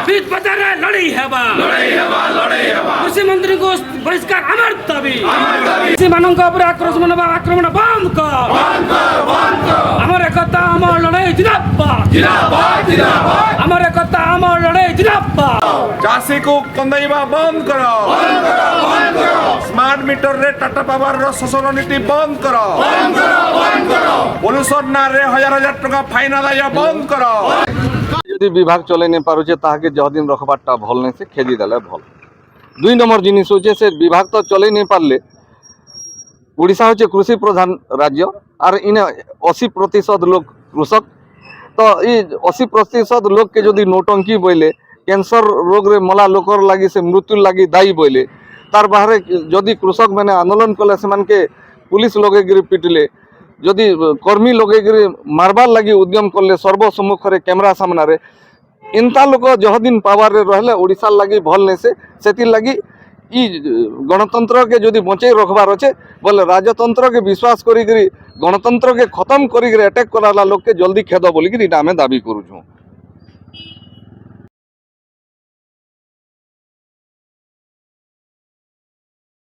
बीच बाजार लड़ाई हेबा कृषि मंत्री को बहिष्कार आमार दाबी कृषि मानक आक्रमण बंद कर आमार एकता आमार लड़ाई जिंदाबाद आमार एकता आमार लड़ाई जिंदाबाद चाषी को कंदाइबा बंद करो स्मार्ट मीटर रे टाटा पावर रो शोषण नीति बंद करो पॉल्यूशन ना रे हजार हजार टका फाइन आदाय बंद करो যদি বিভাগ চলে নি পারুছে তাহাকে যদিন রখবারটা ভল নাই সে খেদি দেলে ভল। 2 নম্বর জিনিস হচ্ছে সে বিভাগ তো চলে নি পারলে ওড়িশা হচ্ছে কৃষি প্রধান রাজ্য আর ইনে 80% লোক কৃষক তো এই 80% লোককে যদি নৌটঙ্কি বইলে ক্যান্সার রোগরে মলা লোকর লাগি সে মৃত্যুর লাগি দায়ী বইলে তার বাহারে যদি কৃষক মানে আন্দোলন কলে সেমানকে পুলিশ লগেগিরি পিটিলে যদি কর্মী লগেগিরি মারবার লাগি উদ্যম করলে সর্বসম্মুখরে ক্যামেরা সামনারে ইনতা লোক যহদিন পাওয়ারে রহলে ওড়িশার লাগি ভল নেছে সেতির লাগি ই গণতন্ত্রকে যদি বঁচাই রখবার আছে বলে রাজতন্ত্রকে বিশ্বাস করিকি গণতন্ত্রকে খতম করিকি আটাক করালা লোককে জলদি খেদ বলিকি এটা আমি দাবি করুছু।